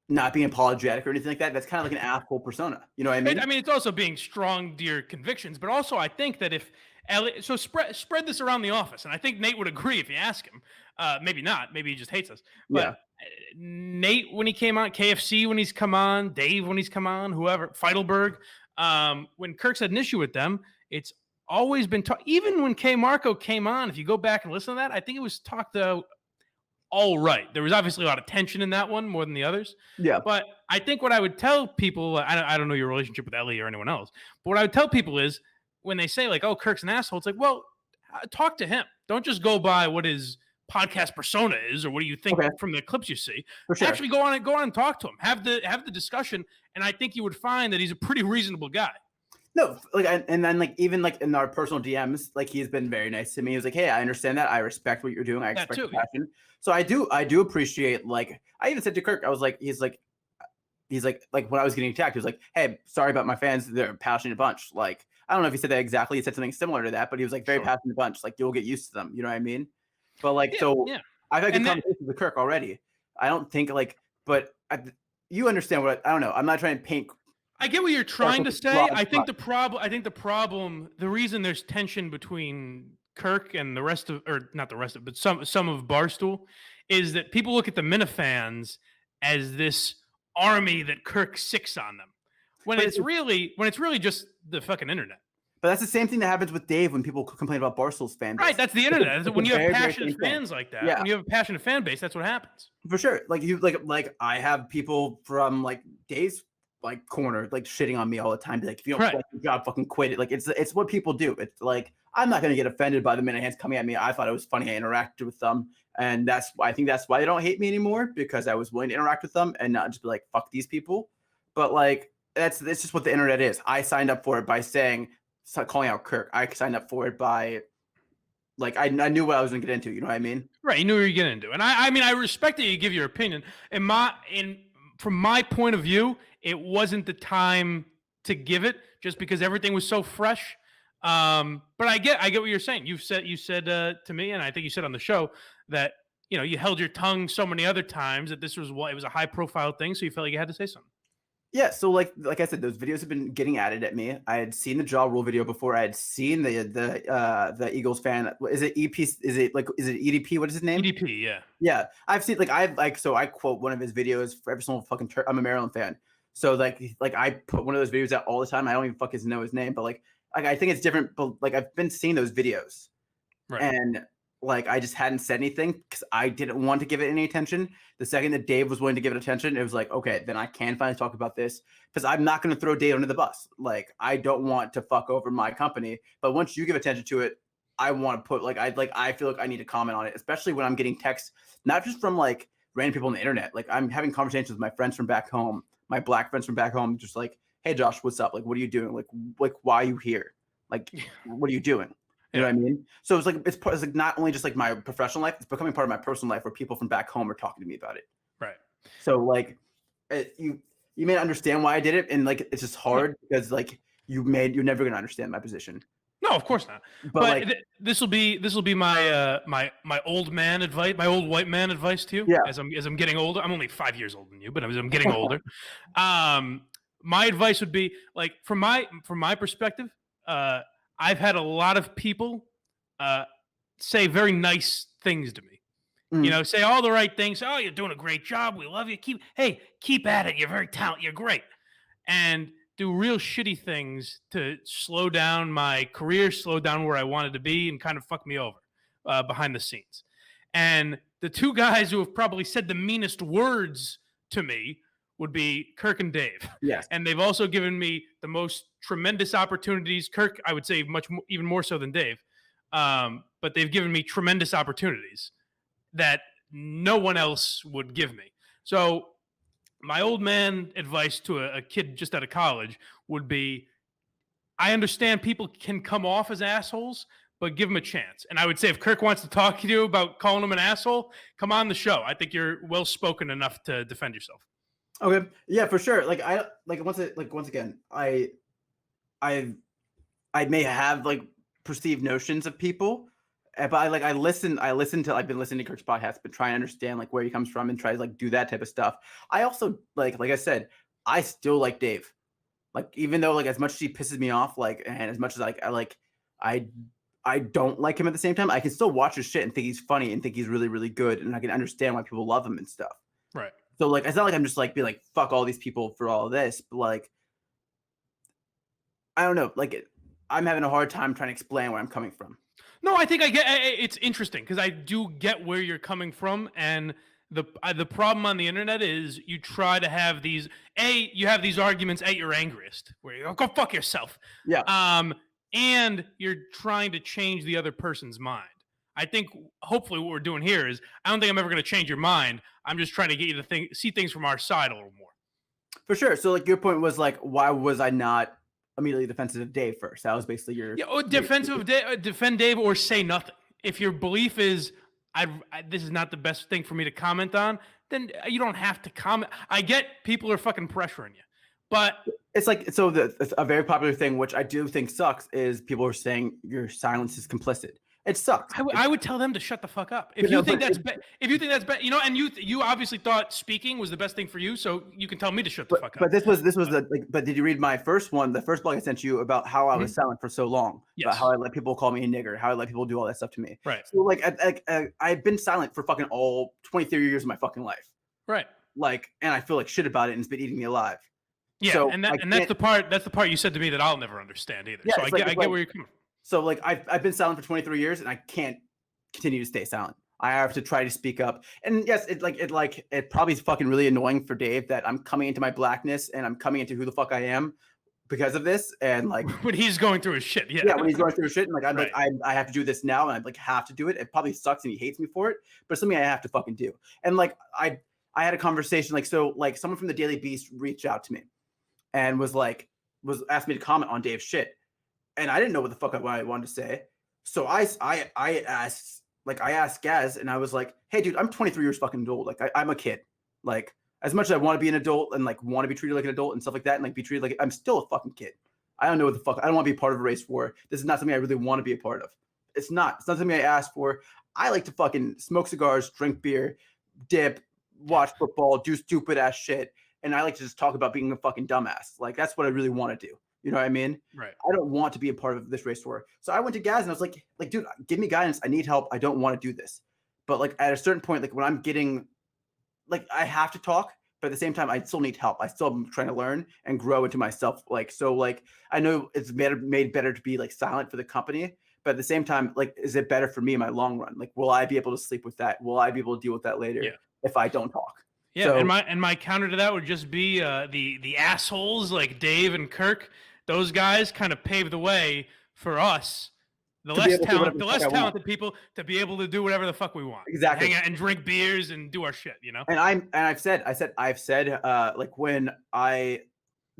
Speaker 2: not being apologetic or anything like that. That's kind of like an asshole persona. You know what I mean?
Speaker 1: I mean, it's also being strong to your convictions, but also I think that if Elliot, so spread this around the office, and I think Nate would agree if you ask him. Maybe not. Maybe he just hates us. But Nate, when he came on, KFC when he's come on, Dave when he's come on, whoever, Feidelberg, when Kirk's had an issue with them, it's always been talked. Even when K Marco came on, if you go back and listen to that, I think it was talked out all right. There was obviously a lot of tension in that one more than the others.
Speaker 2: Yeah.
Speaker 1: But I think what I would tell people, I don't know your relationship with Ellie or anyone else, but what I would tell people is when they say oh, Kirk's an asshole, it's well, talk to him. Don't just go by what his podcast persona is or what do you think from the clips you see.
Speaker 2: For sure.
Speaker 1: Actually go on and talk to him. Have the discussion, and I think you would find that he's a pretty reasonable guy.
Speaker 2: No, and then even in our personal DMs, he's been very nice to me. He was like, "Hey, I understand that. I respect what you're doing. I expect your passion." So I do appreciate. I even said to Kirk, I was like, he's like when I was getting attacked, he was like, "Hey, sorry about my fans. They're a passionate bunch." I don't know if he said that exactly. He said something similar to that, but he was very passionate bunch. You'll get used to them. You know what I mean? But I've had good
Speaker 1: And then
Speaker 2: conversations with Kirk already. I don't think like, but you understand what I don't know. I'm not trying to paint.
Speaker 1: I get what you're trying
Speaker 2: Barstool
Speaker 1: to
Speaker 2: as a
Speaker 1: say.
Speaker 2: broad
Speaker 1: I think
Speaker 2: brush.
Speaker 1: the problem. I think the problem. The reason there's tension between Kirk and the rest of, or not the rest of, but some of Barstool, is that people look at the Minifans as this army that Kirk sicks on them, when
Speaker 2: But
Speaker 1: it's really just the fucking internet.
Speaker 2: but that's the same thing that happens with Dave when people complain about Barstool's fan base.
Speaker 1: Right, that's the
Speaker 2: It's a,
Speaker 1: internet.
Speaker 2: it's
Speaker 1: When
Speaker 2: a
Speaker 1: you have
Speaker 2: very, very
Speaker 1: passionate
Speaker 2: same thing.
Speaker 1: fans like that,
Speaker 2: Yeah.
Speaker 1: when you have a passionate fan base, that's what happens.
Speaker 2: For sure. Like I have people from like Dave's like corner like shitting on me all the time. Be like, if you don't
Speaker 1: Right.
Speaker 2: like your job, fucking quit it. Like it's what people do. It's like I'm not gonna get offended by the Minihans coming at me. I thought it was funny. I interacted with them. And I think that's why they don't hate me anymore, because I was willing to interact with them and not just be like, fuck these people. But like it's just what the internet is. I signed up for it by calling out Kirk. I signed up for it by like I knew what I was gonna get into, you know what I mean?
Speaker 1: Right, you knew what you were getting into, and I mean, I respect that you give your opinion. From my point of view, it wasn't the time to give it, just because everything was so fresh. But I get what you're saying. You said to me, and I think you said on the show that you held your tongue so many other times that this was it was a high profile thing, so you felt like you had to say something.
Speaker 2: Yeah, so like I said, those videos have been getting added at me. I had seen the jaw rule video before. I had seen the Eagles fan. Is it EP? Is it EDP? What is his name?
Speaker 1: EDP, yeah.
Speaker 2: Yeah, I've seen I quote one of his videos for every single fucking. I'm a Maryland fan, so like I put one of those videos out all the time. I don't even fucking know his name, but like I think it's different. But like I've been seeing those videos,
Speaker 1: Right.
Speaker 2: and like I just hadn't said anything because I didn't want to give it any attention. The second that Dave was willing to give it attention, it was like, okay, then I can finally talk about this, because I'm not going to throw Dave under the bus. Like I don't want to fuck over my company, but once you give attention to it, I want to put I feel like I need to comment on it, especially when I'm getting texts not just from like random people on the internet. Like I'm having conversations with my friends from back home, my black friends from back home, just like, hey Josh, what's up? Like what are you doing? Like why are you here? Like what are you doing? You know what I mean? So it's like not only just like my professional life, it's becoming part of my personal life where people from back home are talking to me about it.
Speaker 1: Right.
Speaker 2: So like you may not understand why I did it, and like it's just hard because like you're never gonna understand my position.
Speaker 1: No, of course not. But like, this will be my my old man advice, my old white man advice to you.
Speaker 2: Yeah.
Speaker 1: As I'm getting older, I'm only 5 years older than you, but as I'm getting older, my advice would be like from my perspective, I've had a lot of people say very nice things to me. Say all the right things. Oh, you're doing a great job. We love you. Keep at it. You're very talented. You're great. And do real shitty things to slow down my career, slow down where I wanted to be, and kind of fuck me over behind the scenes. And the two guys who have probably said the meanest words to me would be Kirk and Dave.
Speaker 2: Yes.
Speaker 1: And they've also given me the most tremendous opportunities. Kirk, I would say even more so than Dave. But they've given me tremendous opportunities that no one else would give me. So my old man advice to a kid just out of college would be, I understand people can come off as assholes, but give them a chance. And I would say if Kirk wants to talk to you about calling him an asshole, come on the show. I think you're well-spoken enough to defend yourself.
Speaker 2: Okay. Yeah, for sure. Once again, I may have like perceived notions of people, but I've been listening to Kirk's podcast, but trying to understand like where he comes from and try to like do that type of stuff. I also like I said, I still like Dave. Like even though like as much as he pisses me off, like and as much as I don't like him at the same time, I can still watch his shit and think he's funny and think he's really, really good, and I can understand why people love him and stuff.
Speaker 1: Right.
Speaker 2: So like it's not like I'm just like be like fuck all these people for all of this, but like I don't know, like I'm having a hard time trying to explain where I'm coming from.
Speaker 1: No, I think I get it's interesting because I do get where you're coming from, and the problem on the internet is you try to have these you have these arguments at your angriest where you go fuck yourself.
Speaker 2: Yeah.
Speaker 1: And you're trying to change the other person's mind. I think hopefully what we're doing here is I don't think I'm ever going to change your mind. I'm just trying to get you to see things from our side a little more.
Speaker 2: For sure. So like your point was like, why was I not immediately defensive of Dave first? That was basically your
Speaker 1: defend Dave or say nothing. If your belief is this is not the best thing for me to comment on, then you don't have to comment. I get people are fucking pressuring you, but
Speaker 2: it's like a very popular thing, which I do think sucks, is people are saying your silence is complicit. It sucks.
Speaker 1: I would tell them to shut the fuck up. If
Speaker 2: But
Speaker 1: you
Speaker 2: no,
Speaker 1: think
Speaker 2: but
Speaker 1: that's
Speaker 2: it-
Speaker 1: if you think that's you know, and you obviously thought speaking was the best thing for you, so you can tell me to shut the fuck up.
Speaker 2: But this was the like. But did you read my first one? The first blog I sent you about how I was silent for so long, about
Speaker 1: Yes.
Speaker 2: how I let people call me a nigger, how I let people do all that stuff to me.
Speaker 1: Right.
Speaker 2: So like, I've been silent for fucking all 23 years of my fucking life.
Speaker 1: Right.
Speaker 2: Like, and I feel like shit about it, and it's been eating me alive.
Speaker 1: Yeah,
Speaker 2: So
Speaker 1: and
Speaker 2: I
Speaker 1: that's
Speaker 2: can't-
Speaker 1: the part you said to me that I'll never understand either.
Speaker 2: Yeah,
Speaker 1: So I
Speaker 2: it's like-
Speaker 1: get
Speaker 2: it's like-
Speaker 1: where you're coming from.
Speaker 2: So like I've been silent for 23 years, and I can't continue to stay silent. I have to try to speak up. And yes, it probably is fucking really annoying for Dave that I'm coming into my blackness and I'm coming into who the fuck I am because of this. And like
Speaker 1: When he's going through his shit, yeah.
Speaker 2: yeah, when he's going through shit, and like I'm
Speaker 1: Right.
Speaker 2: like I have to do this now, and I like have to do it. It probably sucks, and he hates me for it, but it's something I have to fucking do. And like I had a conversation, like so, like someone from the Daily Beast reached out to me, and was asked me to comment on Dave's shit, and I didn't know what the fuck I wanted to say, so I asked Gaz, and I was like, hey dude, I'm 23 years fucking old, like I'm a kid, like as much as I want to be an adult and like want to be treated like an adult and stuff like that, and like be treated like I'm still a fucking kid. I don't know what the fuck. I don't want to be part of a race war. This is not something I really want to be a part of. It's not something I asked for. I like to fucking smoke cigars, drink beer, dip, watch football, do stupid ass shit. And I like to just talk about being a fucking dumbass. Like, that's what I really want to do. You know what I mean?
Speaker 1: Right.
Speaker 2: I don't want to be a part of this race war. So I went to Gaz and I was like, dude, give me guidance. I need help. I don't want to do this. But like at a certain point, like when I'm getting, like I have to talk, but at the same time, I still need help. I still am trying to learn and grow into myself. Like, so like, I know it's made better to be like silent for the company, but at the same time, like, is it better for me in my long run? Like, will I be able to sleep with that? Will I be able to deal with that later if I don't talk?
Speaker 1: Yeah,
Speaker 2: So,
Speaker 1: and my counter to that would just be the assholes like Dave and Kirk. Those guys kind of paved the way for us, the less talented people, to be able to do whatever the fuck we want.
Speaker 2: Exactly.
Speaker 1: Hang out and drink beers and do our shit, you know.
Speaker 2: And I've said like when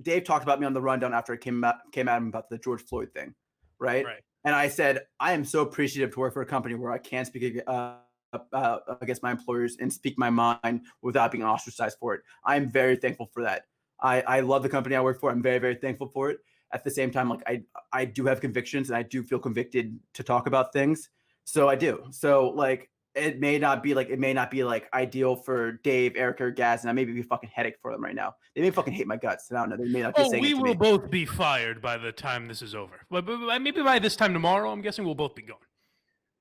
Speaker 2: Dave talked about me on the rundown after I came at him about the George Floyd thing, right?
Speaker 1: Right.
Speaker 2: And I said I am so appreciative to work for a company where I can speak against my employers and speak my mind without being ostracized for it. I'm very thankful for that. I love the company I work for. I'm very, very thankful for it. At the same time, like I do have convictions and I do feel convicted to talk about things. So I do. So like it may not be like ideal for Dave, Eric, or Gaz, and I may be a fucking headache for them right now. They may fucking hate my guts. I don't know. They may not be saying it to me.
Speaker 1: We will both be fired by the time this is over. But maybe by this time tomorrow, I'm guessing we'll both be going.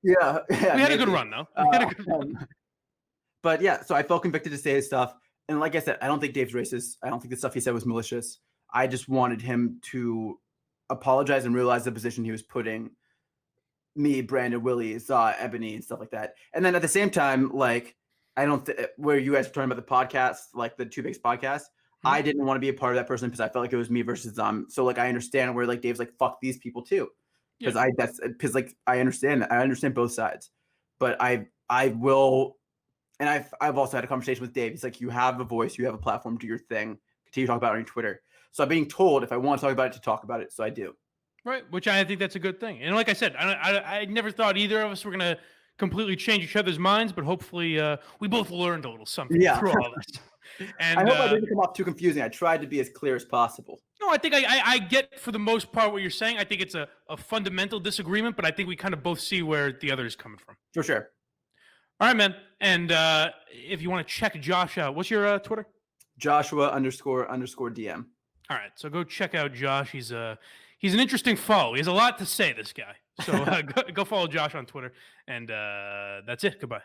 Speaker 2: Yeah.
Speaker 1: We had a good run, though.
Speaker 2: But yeah, so I felt convicted to say his stuff. And like I said, I don't think Dave's racist. I don't think the stuff he said was malicious. I just wanted him to apologize and realize the position he was putting me, Brandon, Willie, Zaw, Ebony, and stuff like that. And then at the same time, like, I don't where you guys were talking about the podcast, like the Two Bigs podcast, I didn't want to be a part of that person because I felt like it was me versus them. So like I understand where like Dave's like, fuck these people too. Because I understand that. I understand both sides. But I will, and I've also had a conversation with Dave. He's like, you have a voice, you have a platform, do your thing, continue to talk about it on your Twitter. So I'm being told if I want to talk about it, to talk about it. So I do.
Speaker 1: Right, which I think that's a good thing. And like I said, I never thought either of us were going to completely change each other's minds, but hopefully we both learned a little something through all this. And
Speaker 2: I hope I didn't come off too confusing. I tried to be as clear as possible.
Speaker 1: No, I think I get for the most part what you're saying. I think it's a fundamental disagreement, but I think we kind of both see where the other is coming from.
Speaker 2: For sure.
Speaker 1: All right, man. And if you want to check Josh out, what's your Twitter?
Speaker 2: Joshua__DM.
Speaker 1: All right, so go check out Josh. He's an interesting follow. He has a lot to say, this guy. So go follow Josh on Twitter, and that's it. Goodbye.